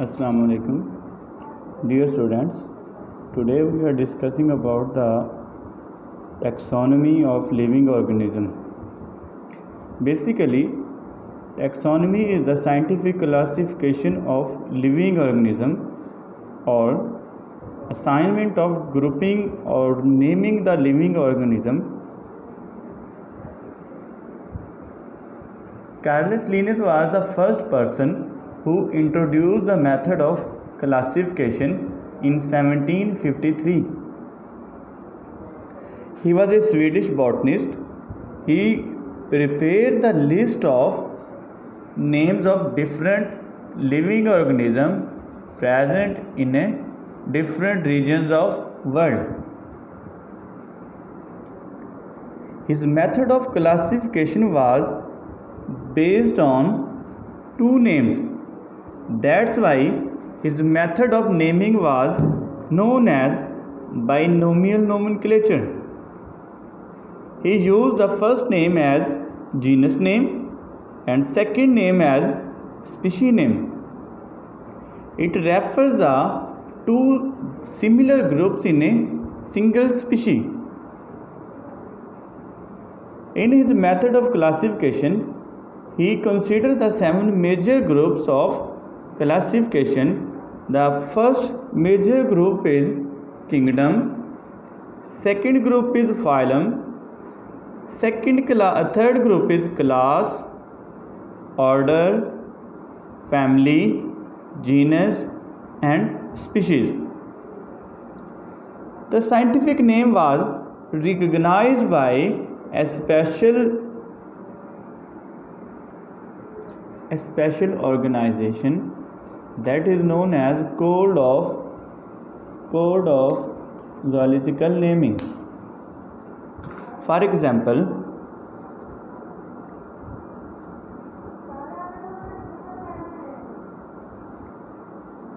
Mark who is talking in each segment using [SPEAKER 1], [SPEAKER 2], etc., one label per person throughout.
[SPEAKER 1] Assalamu alaikum. Dear students, today we are discussing about the taxonomy of living organism. Basically, taxonomy is the scientific classification of living organism or assignment of grouping or naming the living organism. Carolus Linnaeus was the first person who introduced the method of classification in 1753. He was a Swedish botanist. He prepared the list of names of different living organisms present in a different regions of world. His method of classification was based on two names. That's why his method of naming was known as binomial nomenclature. He used the first name as genus name and second name as species name. It refers the two similar groups in a single species. In his method of classification, he considered the 7 major groups of classification. The first major group is kingdom, second group is phylum, third group is class, order, family, genus and species. The scientific name was recognized by a special organization that is known as Code of Zoological Naming. For example,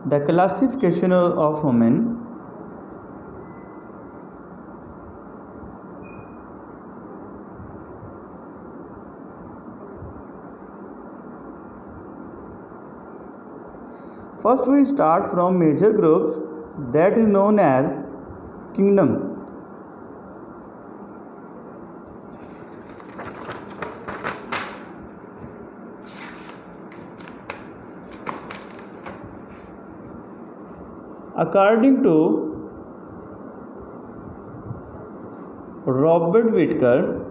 [SPEAKER 1] the classification of human First, we start from major groups that is known as kingdom. According to Robert Whitaker,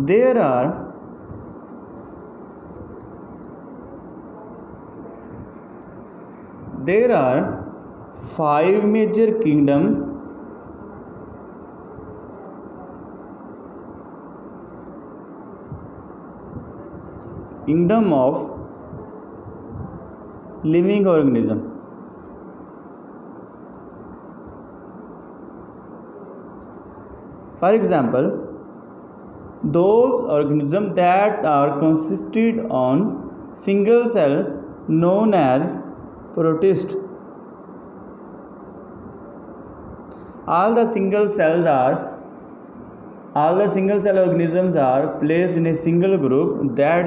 [SPEAKER 1] there are 5 major kingdom of living organism. For example, those organisms that are consisted on single cell known as protist. All the single cell organisms are placed in a single group that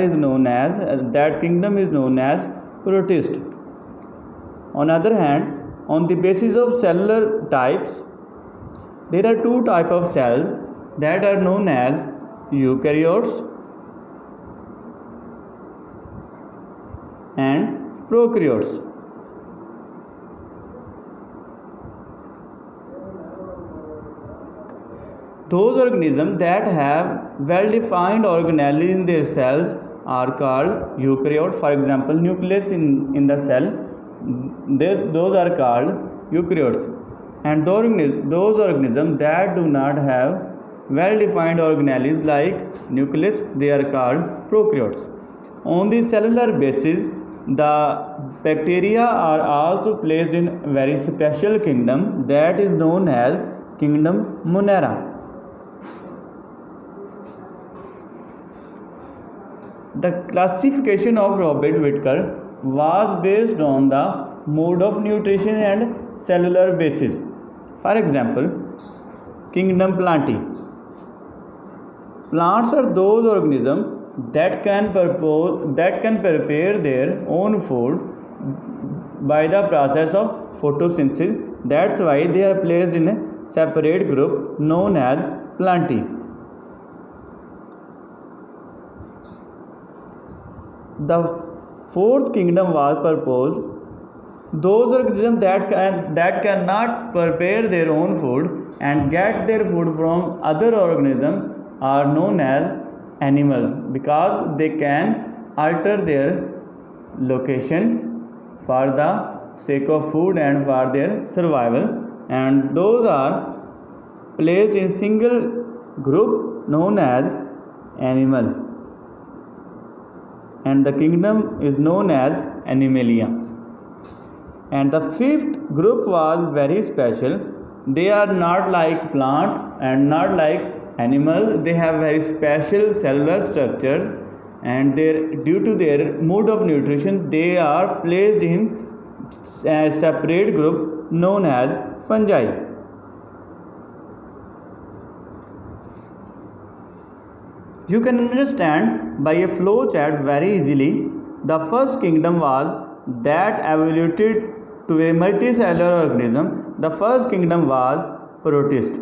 [SPEAKER 1] kingdom is known as protist. On the other hand, on the basis of cellular types, there are 2 types of cells that are known as eukaryotes and prokaryotes. Those organisms that have well-defined organelles in their cells are called eukaryote. For example, nucleus in the cell, those are called eukaryotes. And those organisms that do not have well-defined organelles like nucleus, they are called prokaryotes. On the cellular basis, the bacteria are also placed in a very special kingdom that is known as kingdom Monera. The classification of Robert Whitaker was based on the mode of nutrition and cellular basis. For example, kingdom Plantae. Plants are those organisms that can prepare their own food by the process of photosynthesis. That's why they are placed in a separate group known as plantae. The fourth kingdom was proposed. Those organisms that cannot prepare their own food and get their food from other organisms are known as animals, because they can alter their location for the sake of food and for their survival, and those are placed in single group known as animal, and the kingdom is known as Animalia. And the fifth group was very special. They are not like plant and not like animal. They have very special cellular structures, and due to their mode of nutrition they are placed in a separate group known as fungi. You can understand by a flow chart very easily. The first kingdom was that evolved to a multicellular organism. The first kingdom was protist,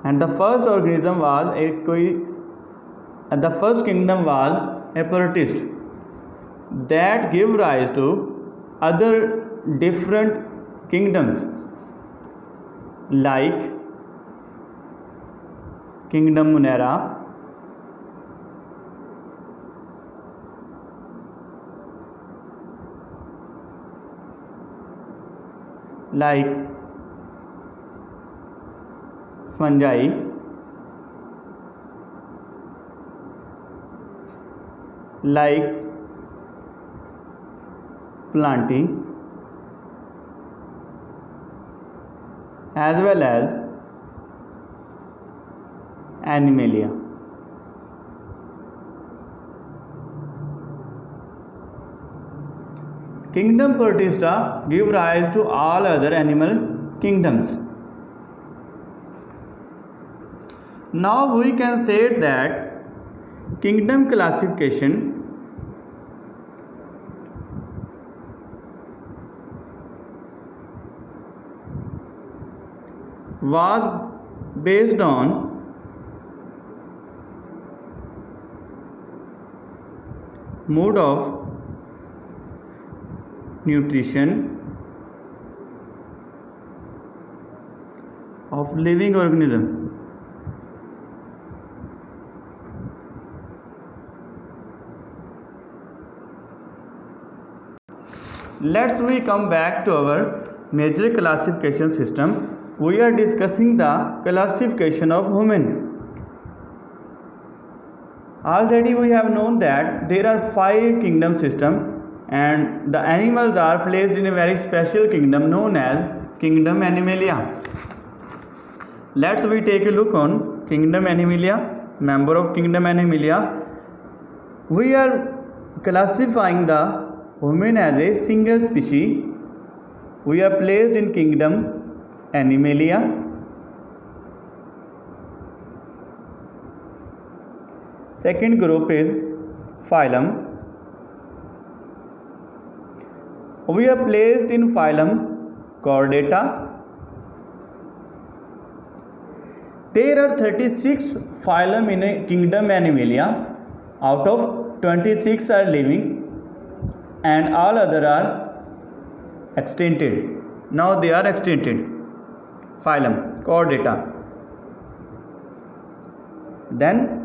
[SPEAKER 1] and the first kingdom was a protist that gave rise to other different kingdoms like Kingdom Monera, like fungi, like plantae, as well as Animalia. Kingdom Protista give rise to all other animal kingdoms. Now we can say that kingdom classification was based on mode of nutrition of living organism. Let's we come back to our major classification system. We are discussing the classification of human. Already we have known that there are 5 kingdom system, and the animals are placed in a very special kingdom known as Kingdom Animalia. Let's we take a look on Kingdom Animalia. Member of Kingdom Animalia, we are classifying the human as a single species. We are placed in Kingdom Animalia. Second group is phylum. We are placed in phylum Chordata. There are 36 phylum in a Kingdom Animalia. Out of 26 are living and all other are extincted. Now they are extincted. Phylum Chordata. Then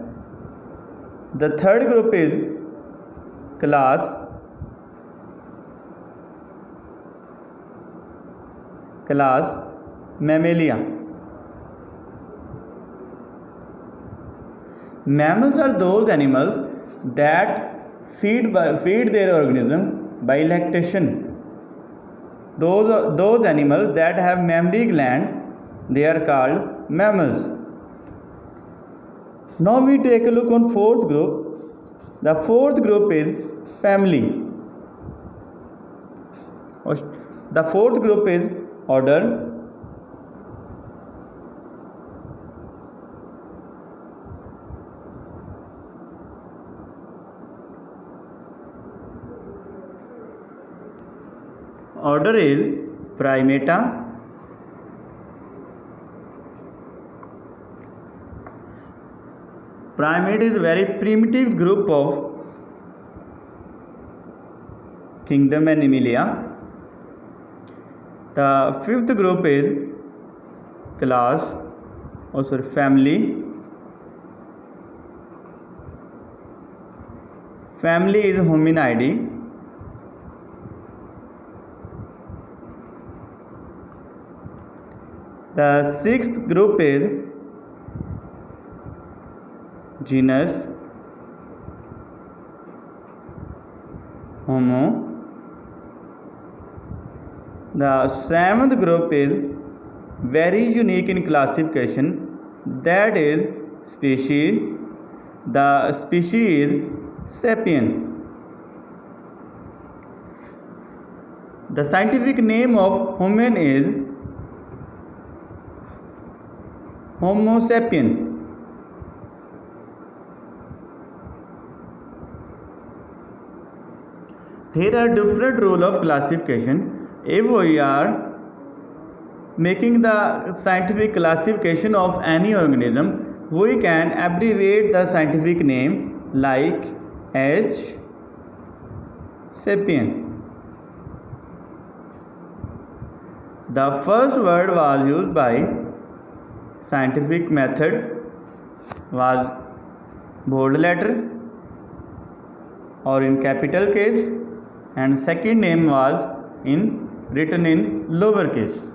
[SPEAKER 1] the third group is class Mammalia. Mammals are those animals that feed their organism by lactation. Those animals that have mammary gland, they are called mammals. Now we take a look on fourth group. The fourth group is family. The fourth group is order. order is Primata. Primate is a very primitive group of kingdom Animalia. The fifth group is class, family. Family is Hominidae. The sixth group is genus Homo. The seventh group is very unique in classification, that is species. The species is Sapien. The scientific name of human is Homo sapien. There are different rules of classification. If we are making the scientific classification of any organism, we can abbreviate the scientific name like H. sapien. The first word was used by scientific method was bold letter or in capital case, and second name was written in lower case.